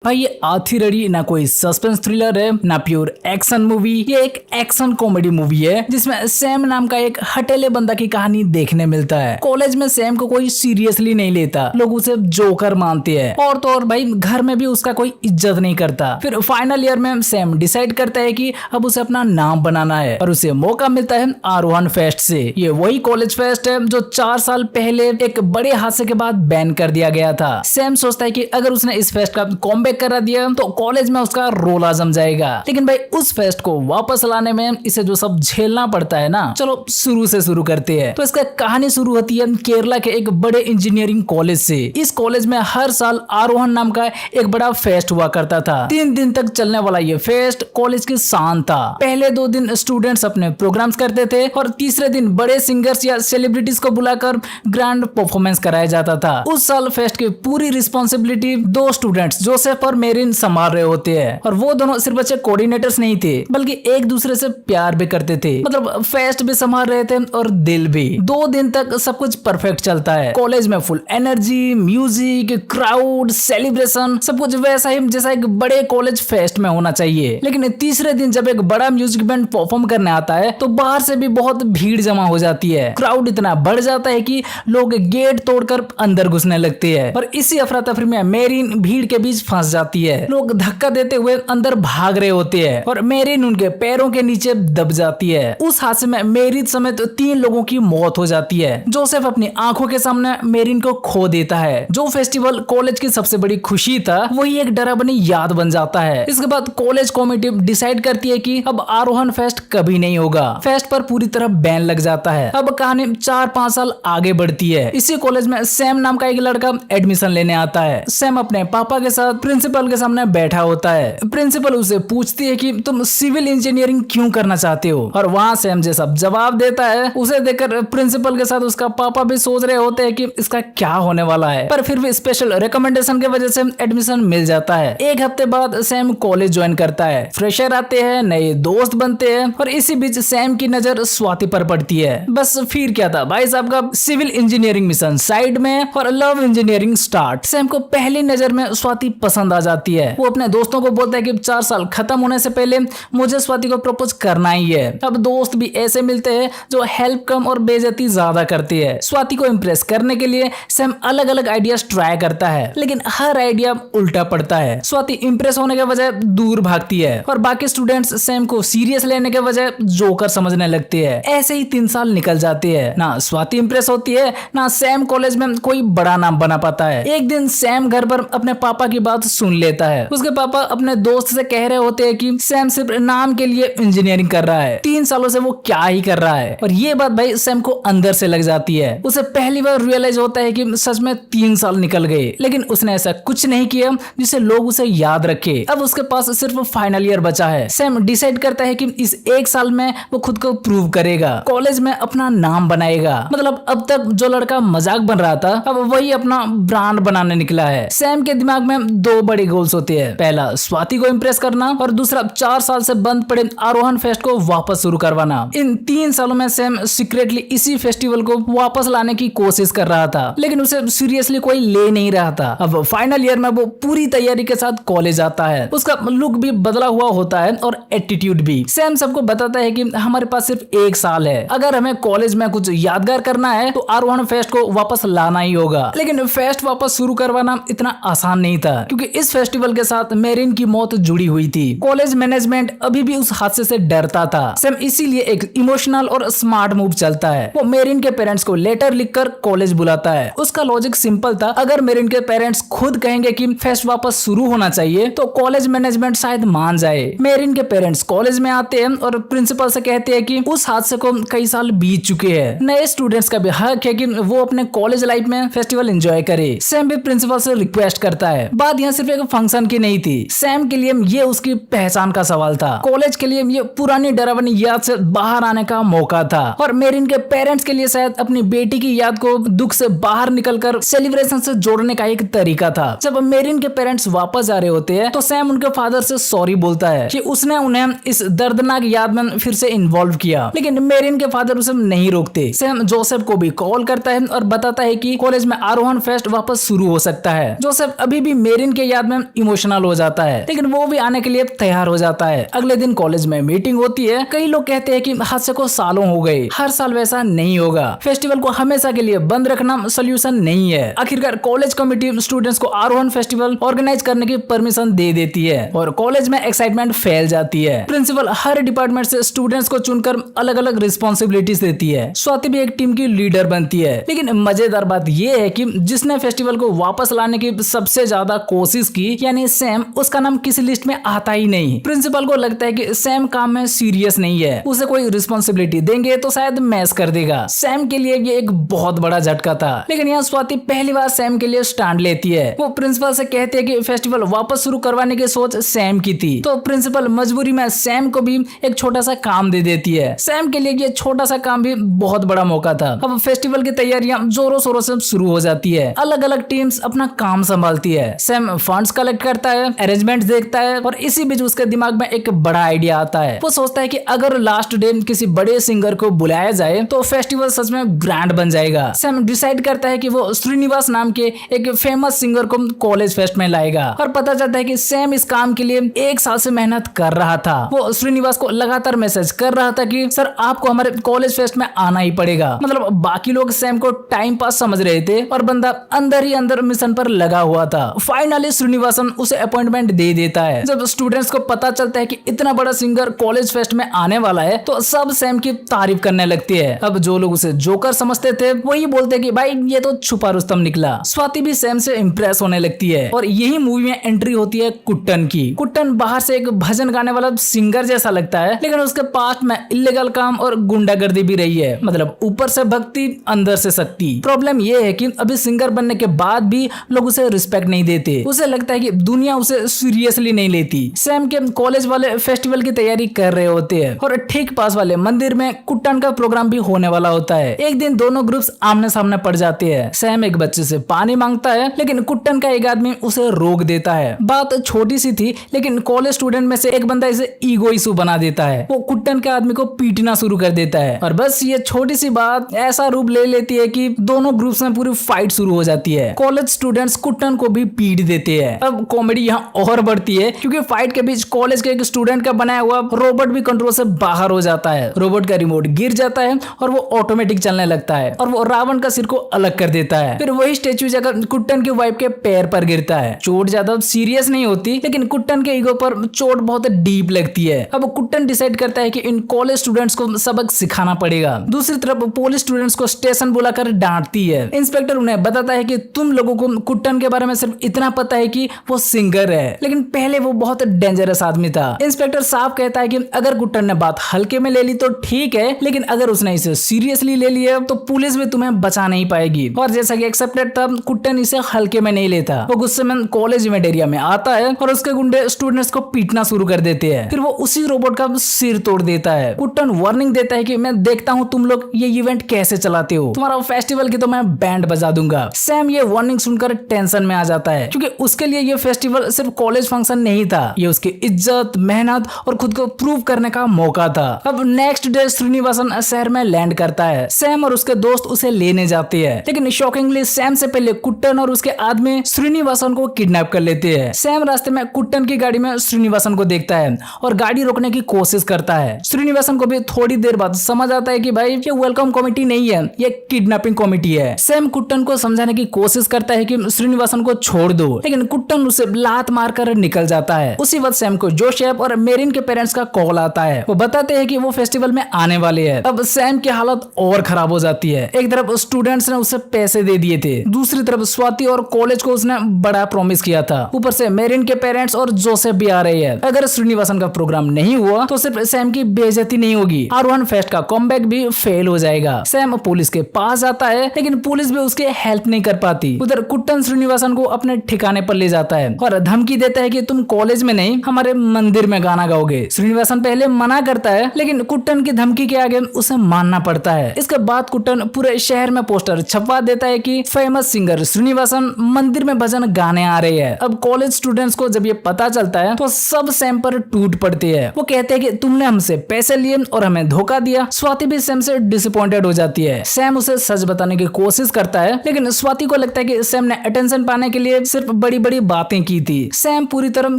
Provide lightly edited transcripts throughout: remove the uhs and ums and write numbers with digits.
भाई ये आथिरड़ी ना कोई सस्पेंस थ्रिलर है ना प्योर एक्शन मूवी। ये एक एक्शन कॉमेडी मूवी है जिसमें सैम नाम का एक हटेले बंदा की कहानी देखने मिलता है। कॉलेज में सैम को कोई सीरियसली नहीं लेता, लोग उसे जोकर मानते हैं और तो और भाई घर में भी उसका कोई इज्जत नहीं करता। फिर फाइनल ईयर में सैम डिसाइड करता है कि अब उसे अपना नाम बनाना है और उसे मौका मिलता है आरोहण फेस्ट से। ये वही कॉलेज फेस्ट है जो 4 साल पहले एक बड़े हादसे के बाद बैन कर दिया गया था। सैम सोचता है कि अगर उसने इस फेस्ट का कॉमबैक करा दिया तो कॉलेज में उसका रोला जम जाएगा, लेकिन भाई उस फेस्ट को वापस लाने में इसे जो सब झेलना पड़ता है ना, चलो शुरू से शुरू करते हैं। तो इसका कहानी शुरू होती है केरला के एक बड़े इंजीनियरिंग कॉलेज से। इस कॉलेज में हर साल आरोहण नाम का एक बड़ा फेस्ट हुआ करता था। 3 दिन तक चलने वाला ये फेस्ट कॉलेज की शान था। पहले 2 दिन स्टूडेंट्स अपने प्रोग्राम्स करते थे और तीसरे दिन बड़े सिंगर्स या सेलिब्रिटीज को बुलाकर ग्रैंड परफॉर्मेंस कराया जाता था। उस साल फेस्ट की पूरी रिस्पॉन्सिबिलिटी 2 स्टूडेंट्स जोसेफ और मेरिन संभाल रहे होते हैं और वो दोनों सिर्फ अच्छे कोऑर्डिनेटर्स नहीं थे बल्कि एक दूसरे से प्यार भी करते थे। मतलब फेस्ट भी संभाल रहे थे और दिल भी। 2 दिन तक सब कुछ परफेक्ट चलता है। कॉलेज में full energy, music, crowd, celebration, सब कुछ वैसा ही जैसा एक बड़े कॉलेज फेस्ट में होना चाहिए। लेकिन तीसरे दिन जब एक बड़ा म्यूजिक बैंड परफॉर्म करने आता है तो बाहर से भी बहुत भीड़ जमा हो जाती है। क्राउड इतना बढ़ जाता है कि लोग गेट तोड़कर अंदर घुसने लगते हैं और इसी अफरा तफरी में मेरिन भीड़ के बीच फंस जाती है। लोग धक्का देते हुए अंदर भाग रहे होते हैं और मेरिन उनके पैरों के नीचे दब जाती है। उस हादसे में मेरिन समेत 3 लोगों की मौत हो जाती है। जोसेफ अपनी आंखों के सामने मेरिन को खो देता है। जो फेस्टिवल कॉलेज की सबसे बड़ी खुशी था वही एक डरावनी याद बन जाता है। इसके बाद कॉलेज कमेटी डिसाइड करती है कि अब आरोहण फेस्ट कभी नहीं होगा। फेस्ट पर पूरी तरह बैन लग जाता है। अब कहानी 4-5 साल आगे बढ़ती है। इसी कॉलेज में सैम नाम का एक लड़का एडमिशन लेने आता है। सैम अपने पापा के साथ प्रिंसिपल के सामने बैठा होता है। प्रिंसिपल उसे पूछती है कि तुम सिविल इंजीनियरिंग क्यों करना चाहते हो और वहां सैम जैसा जवाब देता है उसे देखकर प्रिंसिपल के साथ उसका पापा भी सोच रहे होते हैं कि इसका क्या होने वाला है, पर फिर भी स्पेशल रिकमेंडेशन की वजह से एडमिशन मिल जाता है। 1 हफ्ते बाद सैम कॉलेज ज्वाइन करता है। फ्रेशर आते हैं, नए दोस्त बनते हैं और इसी बीच सैम की नजर स्वाति पर पड़ती है। बस फिर क्या था भाई साहब का सिविल इंजीनियरिंग मिशन साइड में और लव इंजीनियरिंग स्टार्ट। सैम को पहली नजर में स्वाति पसंद आ जाती है। वो अपने दोस्तों को बोलता है कि 4 साल खत्म होने से पहले मुझे स्वाति को प्रपोज करना ही है। अब दोस्त भी ऐसे मिलते हैं जो हेल्प कम और बेइज्जती ज्यादा करती है। स्वाति को इम्प्रेस करने के लिए सैम अलग अलग आइडियाज ट्राई करता है, लेकिन हर आइडिया उल्टा पड़ता है। स्वाति इम्प्रेस होने के बजाय दूर भागती है और बाकी स्टूडेंट्स सैम को सीरियस लेने के बजाय जोकर समझने लगते हैं। ऐसे ही 3 साल निकल जाते हैं। ना स्वाति इम्प्रेस होती है ना सैम कॉलेज में कोई बड़ा नाम बना पाता है। एक दिन सैम घर पर अपने पापा की बात सुन लेता है। उसके पापा अपने दोस्त से कह रहे होते हैं कि सैम सिर्फ नाम के लिए इंजीनियरिंग कर रहा है, 3 सालों से वो क्या ही कर रहा है। और ये बात भाई सैम को अंदर से लग जाती है। उसे पहली बार रियलाइज होता है कि सच में 3 साल निकल गए, लेकिन उसने ऐसा कुछ नहीं किया जिसे लोग उसे याद रखे। अब उसके पास सिर्फ फाइनल ईयर बचा है। सैम डिसाइड करता है कि इस 1 साल में वो खुद को प्रूव करेगा, कॉलेज में अपना नाम बनाएगा। मतलब अब तक जो लड़का मजाक बन रहा था अब वही अपना ब्रांड बनाने निकला है। सैम के दिमाग में 2 बड़े गोल्स होते हैं। पहला स्वाति को इम्प्रेस करना और दूसरा 4 साल से बंद पड़े आरोहण फेस्ट को वापस शुरू करवाना। इन 3 सालों में सैम सीक्रेटली इसी फेस्टिवल को वापस लाने की कोशिश कर रहा था, लेकिन उसे सीरियसली कोई ले नहीं रहा था। अब फाइनल ईयर में वो पूरी तैयारी के साथ कॉलेज आता है। उसका लुक भी बदला हुआ होता है और एटीट्यूड भी। सैम सबको बताता है कि हमारे पास सिर्फ 1 साल है, अगर हमें कॉलेज में कुछ यादगार करना है तो आरोहण फेस्ट को वापस लाना ही होगा। लेकिन फेस्ट वापस शुरू करवाना इतना आसान नहीं था, क्योंकि इस फेस्टिवल के साथ मेरिन की मौत जुड़ी हुई थी। कॉलेज मैनेजमेंट अभी भी उस हादसे से डरता था। सैम इसीलिए एक इमोशनल और स्मार्ट मूव चलता है। वो मेरिन के पेरेंट्स को लेटर लिखकर कॉलेज बुलाता है। उसका लॉजिक सिंपल था, अगर मेरिन के पेरेंट्स खुद कहेंगे कि फेस्ट वापस शुरू होना चाहिए तो कॉलेज मैनेजमेंट शायद मान जाए। मेरिन के पेरेंट्स कॉलेज में आते हैं और प्रिंसिपल से कहते हैं कि उस हादसे को कई साल बीत चुके हैं, नए स्टूडेंट्स का भी हक है कि वो अपने कॉलेज लाइफ में फेस्टिवल एंजॉय करे। सैम भी प्रिंसिपल से रिक्वेस्ट करता है। बात यहाँ सिर्फ एक फंक्शन की नहीं थी, सैम के लिए ये उसकी पहचान का सवाल था। कॉलेज के लिए ये पुरानी डरावनी याद से बाहर आने का मौका था और मेरिन के पेरेंट्स के लिए शायद अपनी बेटी की याद को दुख से बाहर निकलकर सेलिब्रेशन से जोड़ने का एक तरीका था। जब मेरिन के पेरेंट्स वापस आ रहे होते हैं तो सैम उनके फादर से सॉरी बोलता है कि उसने उन्हें इस दर्दनाक याद में फिर से इन्वॉल्व किया, लेकिन मेरिन के फादर उसे नहीं रोकते। सैम जोसेफ को भी कॉल करता है और बताता है कि कॉलेज में आरोहण फेस्ट वापस शुरू हो सकता है। जोसेफ अभी भी मेरिन के याद में इमोशनल हो जाता है, लेकिन वो भी आने के लिए तैयार हो जाता है। अगले दिन कॉलेज में मीटिंग होती है। कई लोग कहते हैं कि हादसे को सालों हो गए, हर साल वैसा नहीं होगा, फेस्टिवल को हमेशा के लिए बंद रखना सोल्यूशन नहीं है। आखिरकार कॉलेज कमेटी स्टूडेंट्स को आरोहण फेस्टिवल ऑर्गेनाइज करने की परमिशन दे देती है और कॉलेज में एक्साइटमेंट फैल जाती है। प्रिंसिपल हर डिपार्टमेंट से स्टूडेंट्स को चुनकर अलग अलग रिस्पॉन्सिबिलिटीज देती है। स्वाति भी एक टीम की लीडर बनती है, लेकिन मजेदार बात यह है कि जिसने फेस्टिवल को वापस लाने की सबसे ज्यादा कोशिश की यानी सैम, उसका नाम किसी लिस्ट में आता ही नहीं। प्रिंसिपल को लगता है कि सैम काम में सीरियस नहीं है, उसे कोई रिस्पॉन्सिबिलिटी देंगे तो शायद मैस कर देगा। सैम के लिए ये एक बहुत बड़ा झटका था, लेकिन यहाँ स्वाति पहली बार सैम के लिए स्टैंड लेती है। वो प्रिंसिपल से कहती है कि फेस्टिवल वापस शुरू करवाने की सोच सैम की थी, तो प्रिंसिपल मजबूरी में सैम को भी एक छोटा सा काम दे देती है। सैम के लिए ये छोटा सा काम भी बहुत बड़ा मौका था। अब फेस्टिवल की तैयारियां जोरों शोरों से शुरू हो जाती है। अलग अलग टीम्स अपना काम संभालती है। सैम फंड्स कलेक्ट करता है, अरेंजमेंट देखता है और इसी बीच उसके दिमाग में एक बड़ा आइडिया आता है। वो सोचता है कि अगर लास्ट डे किसी बड़े सिंगर को बुलाया जाए तो फेस्टिवल सच में ग्रैंड बन जाएगा। सैम डिसाइड करता है कि वो श्रीनिवास नाम के एक फेमस सिंगर को कॉलेज फेस्ट में लाएगा और पता चलता है कि सैम इस काम के लिए 1 साल से मेहनत कर रहा था। वो श्रीनिवास को लगातार मैसेज कर रहा था कि सर आपको हमारे कॉलेज फेस्ट में आना ही पड़ेगा। मतलब बाकी लोग सैम को टाइम पास समझ रहे थे और बंदा अंदर ही अंदर मिशन पर लगा हुआ था। फाइनली श्रीनिवासन उसे अपॉइंटमेंट दे देता है। जब स्टूडेंट्स को पता चलता है कि इतना बड़ा सिंगर कॉलेज फेस्ट में आने वाला है तो सब सैम की तारीफ करने लगती है। अब जो लोग उसे जोकर समझते थे वही बोलते कि भाई ये तो छुपा रुस्तम निकला। स्वाति भी सैम से इंप्रेस होने लगती है और यही मूवी में एंट्री होती है कुट्टन की। कुट्टन बाहर से एक भजन गाने वाला सिंगर जैसा लगता है, लेकिन उसके पास्ट में इल्लीगल काम और गुंडागर्दी भी रही है। मतलब ऊपर से भक्ति अंदर से शक्ति। प्रॉब्लम ये है कि अभी सिंगर बनने के बाद भी लोग उसे रिस्पेक्ट नहीं देते। उसे लगता है कि दुनिया उसे सीरियसली नहीं लेती। सैम के कॉलेज वाले फेस्टिवल की तैयारी कर रहे होते हैं और ठीक पास वाले मंदिर में कुट्टन का प्रोग्राम भी होने वाला होता है। एक दिन दोनों ग्रुप्स आमने सामने पड़ जाते हैं। सैम एक बच्चे से पानी मांगता है, लेकिन कुट्टन का एक आदमी उसे रोक देता है। बात छोटी सी थी, लेकिन कॉलेज स्टूडेंट में से एक बंदा इसे ईगो इशू बना देता है। वो कुट्टन के आदमी को पीटना शुरू कर देता है और बस ये छोटी सी बात ऐसा रूप ले लेती है कि दोनों ग्रुप्स में पूरी फाइट शुरू हो जाती है। कॉलेज स्टूडेंट्स कुट्टन को भी पीट देते हैं। अब कॉमेडी यहाँ और बढ़ती है क्योंकि फाइट के बीच कॉलेज के एक स्टूडेंट का बनाया हुआ रोबोट भी कंट्रोल से बाहर हो जाता है। रोबोट का रिमोट गिर जाता है और वो ऑटोमेटिक चलने लगता है और वो रावण का सिर को अलग कर देता है। फिर वही स्टेचू जाकर कुट्टन की वाइफ के पैर पर गिरता है। चोट ज्यादा सीरियस नहीं होती, लेकिन कुट्टन के ईगो पर चोट बहुत डीप लगती है। अब कुट्टन डिसाइड करता है कि इन कॉलेज स्टूडेंट्स को सबक सिखाना पड़ेगा। दूसरी तरफ पुलिस स्टूडेंट्स को स्टेशन बुलाकर डांटती है। इंस्पेक्टर उन्हें बताता है कि तुम लोगों को कुट्टन के बारे में सिर्फ इतना पता है कि वो सिंगर है, लेकिन पहले वो बहुत डेंजरस आदमी था। इंस्पेक्टर साफ कहता है कि अगर कुट्टन ने बात हल्के में ले ली तो ठीक है, लेकिन अगर उसने इसे सीरियसली ले लिया तो पुलिस भी तुम्हें बचा नहीं पाएगी। और जैसा कि एक्सेप्टेड था, कुट्टन इसे हल्के में नहीं लेता। वो गुस्से में कॉलेज इवेंट में आता है और उसके गुंडे स्टूडेंट्स को पीटना शुरू कर देते हैं। फिर वो उसी रोबोट का सिर तोड़ देता है। कुट्टन वार्निंग देता है कि मैं देखता हूँ तुम लोग ये इवेंट कैसे चलाते हो, तुम्हारा फेस्टिवल की तो मैं बैंड बजा दूंगा। सैम ये वार्निंग सुनकर टेंशन में आ जाता है क्योंकि उसके लिए ये फेस्टिवल सिर्फ कॉलेज फंक्शन नहीं था, ये उसकी इज्जत, मेहनत और खुद को प्रूव करने का मौका था। अब नेक्स्ट डे श्रीनिवासन शहर में लैंड करता है। सैम और उसके दोस्त उसे लेने जाते हैं, लेकिन शॉकिंगली सैम से पहले कुट्टन और उसके आदमी श्रीनिवासन को किडनैप कर लेते हैं। सैम रास्ते में कुट्टन की गाड़ी में श्रीनिवासन को देखता है और गाड़ी रोकने की कोशिश करता है। श्रीनिवासन को भी थोड़ी देर बाद समझ आता है कि भाई ये वेलकम कमेटी नहीं है, ये किडनैपिंग कमेटी है। सैम कुट्टन को समझाने की कोशिश करता है कि श्रीनिवासन को छोड़ दो, लेकिन कुट्टन उसे लात मारकर निकल जाता है। उसी वक्त सैम को जोसेफ और मेरिन के पेरेंट्स का कॉल आता है। वो बताते हैं कि वो फेस्टिवल में आने वाले हैं। अब सैम की हालत और खराब हो जाती है। एक तरफ स्टूडेंट्स ने उसे पैसे दे दिए थे, दूसरी तरफ स्वाति और कॉलेज को उसने बड़ा प्रॉमिस किया था। ऊपर से मेरिन के पेरेंट्स और जोसेफ भी आ रहे हैं। अगर श्रीनिवासन का प्रोग्राम नहीं हुआ तो सिर्फ सैम की बेइज्जती नहीं होगी, आरोहण फेस्ट का कमबैक भी फेल हो जाएगा। सैम पुलिस के पास आता है, लेकिन पुलिस भी उसके हेल्प नहीं कर पाती। उधर कुट्टन श्रीनिवासन को अपने ठिकाने पर ले जाता है और धमकी देता है कि तुम कॉलेज में नहीं हमारे मंदिर में गाना गाओगे। श्रीनिवासन पहले मना करता है, लेकिन कुट्टन की धमकी के आगे उसे मानना पड़ता है। इसके बाद कुट्टन पूरे शहर में पोस्टर छपवा देता है कि फेमस सिंगर श्रीनिवासन मंदिर में भजन गाने आ रहे हैं। अब कॉलेज स्टूडेंट्स को जब ये पता चलता है तो सब सैम पर टूट पड़ते हैं। वो कहते हैं कि तुमने हमसे पैसे लिए और हमें धोखा दिया। स्वाति भी सैम से डिसअपॉइंटेड हो जाती है। सैम उसे सच बताने की कोशिश करता है, लेकिन स्वाति को लगता है कि सैम ने अटेंशन पाने के लिए सिर्फ बड़ी बड़ी बड़ी बातें की थी। सैम पूरी तरह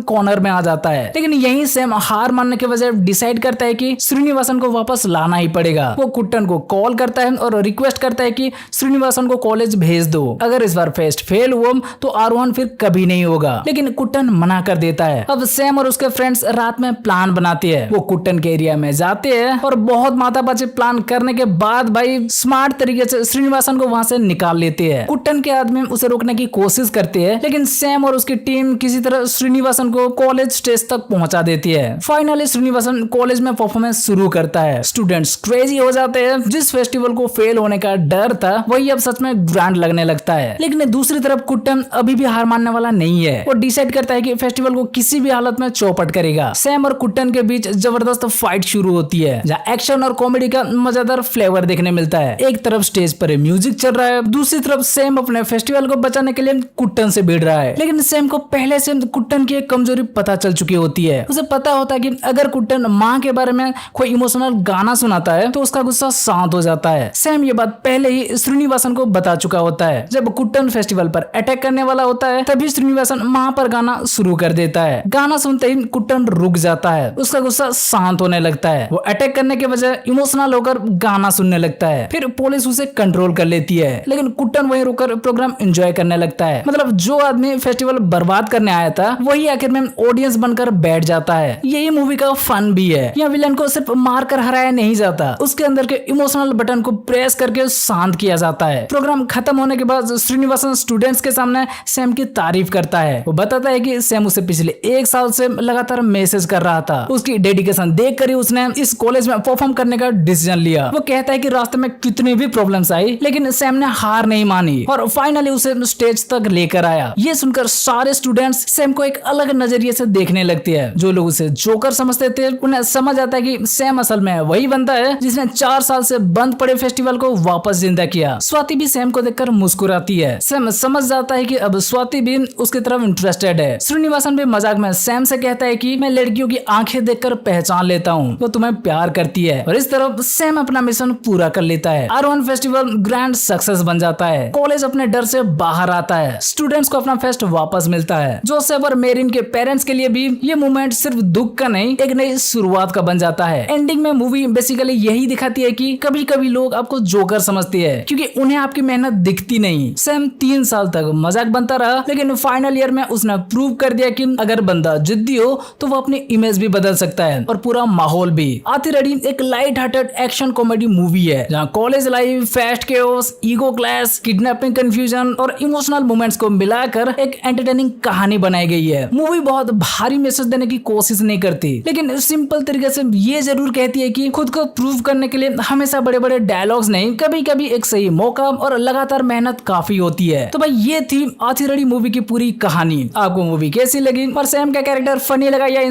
कॉर्नर में आ जाता है, लेकिन यही सैम हार मानने के वजह डिसाइड करता है कि श्रीनिवासन को वापस लाना ही पड़ेगा। वो कुट्टन को कॉल करता है और रिक्वेस्ट करता है कि श्रीनिवासन को कॉलेज भेज दो। अगर इस बार फेस्ट फेल हुआ तो आरोहण फिर कभी नहीं होगा, लेकिन कुट्टन मना कर देता है। अब सैम और उसके फ्रेंड्स रात में प्लान बनाते हैं। वो कुट्टन के एरिया में जाते हैं और बहुत माथापच्ची प्लान करने के बाद भाई स्मार्ट तरीके से श्रीनिवासन को वहां से निकाल लेते हैं। कुट्टन के आदमी उसे रोकने की कोशिश करते हैं, लेकिन सैम और उसकी टीम किसी तरह श्रीनिवासन को कॉलेज स्टेज तक पहुंचा देती है। फाइनली श्रीनिवासन कॉलेज में परफॉर्मेंस शुरू करता है। स्टूडेंट्स क्रेजी हो जाते हैं। जिस फेस्टिवल को फेल होने का डर था वही अब सच में ग्रैंड लगने लगता है। लेकिन दूसरी तरफ कुट्टन अभी भी हार मानने वाला नहीं है। वो डिसाइड करता है कि फेस्टिवल को किसी भी हालत में चौपट करेगा। सैम और कुट्टन के बीच जबरदस्त फाइट शुरू होती है, जहाँ एक्शन और कॉमेडी का मजेदार फ्लेवर देखने मिलता है। एक तरफ स्टेज पर म्यूजिक चल रहा है, दूसरी तरफ सैम अपने फेस्टिवल को बचाने के लिए कुट्टन से भिड़ रहा है। लेकिन सैम को पहले से कुट्टन की एक कमजोरी पता चल चुकी होती है। उसे पता होता है कि अगर कुट्टन माँ के बारे में कोई इमोशनल गाना सुनाता है तो उसका गुस्सा शांत हो जाता है। सैम ये बात पहले ही श्रीनिवासन को बता चुका होता है। जब कुट्टन फेस्टिवल पर अटैक करने वाला होता है तभी श्रीनिवासन माँ पर गाना शुरू कर देता है। गाना सुनते ही कुट्टन रुक जाता है, उसका गुस्सा शांत होने लगता है। वो अटैक करने के बजाय इमोशनल होकर गाना सुनने लगता है। फिर पुलिस उसे कंट्रोल कर लेती है, लेकिन कुट्टन वहीं रुककर प्रोग्राम एंजॉय करने लगता है। मतलब जो आदमी फेस्टिवल बर्बाद करने आया था वही आखिर में ऑडियंस बनकर बैठ जाता है। यही मूवी का फन भी है। यहाँ विलन को सिर्फ मार कर हराया नहीं जाता, उसके अंदर के इमोशनल बटन को प्रेस करके शांत किया जाता है। प्रोग्राम खत्म होने के बाद श्रीनिवासन स्टूडेंट्स के सामने सैम की तारीफ करता है। वो बताता है कि सैम उसे पिछले 1 साल से लगातार मैसेज कर रहा था। उसकी डेडिकेशन देखकर ही उसने इस कॉलेज में परफॉर्म करने का डिसीजन लिया। वो कहता है कि रास्ते में कितनी भी प्रॉब्लम्स आई लेकिन सैम ने हार नहीं मानी और फाइनली उसे स्टेज तक लेकर आया। ये सुनकर सारे स्टूडेंट्स सैम को एक अलग नजरिए से देखने लगते हैं। जो लोग उसे जोकर समझते थे उन्हें समझ आता है कि सैम असल में वही बंदा है जिसने 4 साल से बंद पड़े फेस्टिवल को वापस जिंदा किया। स्वाति भी सैम को देखकर मुस्कुराती है। सैम समझ जाता है कि अब स्वाति भी उसकी तरफ इंटरेस्टेड है। श्रीनिवासन भी मजाक में सैम से कहता है कि मैं लड़कियों की आंखें देखकर पहचान लेता हूँ, वो तुम्हें प्यार करती है। और इस तरफ सैम अपना मिशन पूरा कर लेता है। आरोहण फेस्टिवल ग्रैंड सक्सेस बन जाता है। कॉलेज अपने डर से बाहर आता है। स्टूडेंट्स को अपना फेस्ट वापस मिलता है। जोसेफ और मेरिन के पेरेंट्स के लिए भी ये मोमेंट सिर्फ दुख का नहीं एक नई शुरुआत का बन जाता है। एंडिंग में मूवी बेसिकली यही दिखाती है कि कभी कभी लोग आपको जोकर समझते हैं क्योंकि उन्हें आपकी मेहनत दिखती नहीं। सैम 3 साल तक मजाक बनता रहा, लेकिन फाइनल ईयर में उसने प्रूव कर दिया कि अगर बंदा जिद्दी हो तो वो अपनी इमेज भी बदल सकता है और पूरा माहौल भी। आतिरेडी एक light hearted action comedy movie है जहाँ college life, fest chaos, ego clash, kidnapping, confusion और इमोशनल मोमेंट्स को मिलाकर एक एंटरटेनिंग कहानी बनाई गई है। मूवी बहुत भारी मैसेज देने की कोशिश नहीं करती, लेकिन सिंपल तरीके से ये जरूर कहती है कि खुद को प्रूव करने के लिए हमेशा बड़े बड़े डायलॉग्स नहीं, कभी कभी एक सही मौका और लगातार मेहनत काफी होती है। तो भाई ये थी आतिरेडी मूवी की पूरी कहानी। आपको मूवी कैसी लगी और सैम का कैरेक्टर फनी लगा या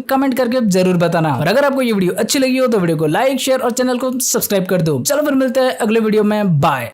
कमेंट करके जरूर बताना। और अगर आपको ये वीडियो अच्छी लगी हो तो वीडियो को लाइक, शेयर और चैनल को सब्सक्राइब कर दो। चलो फिर मिलते हैं अगले वीडियो में। बाय।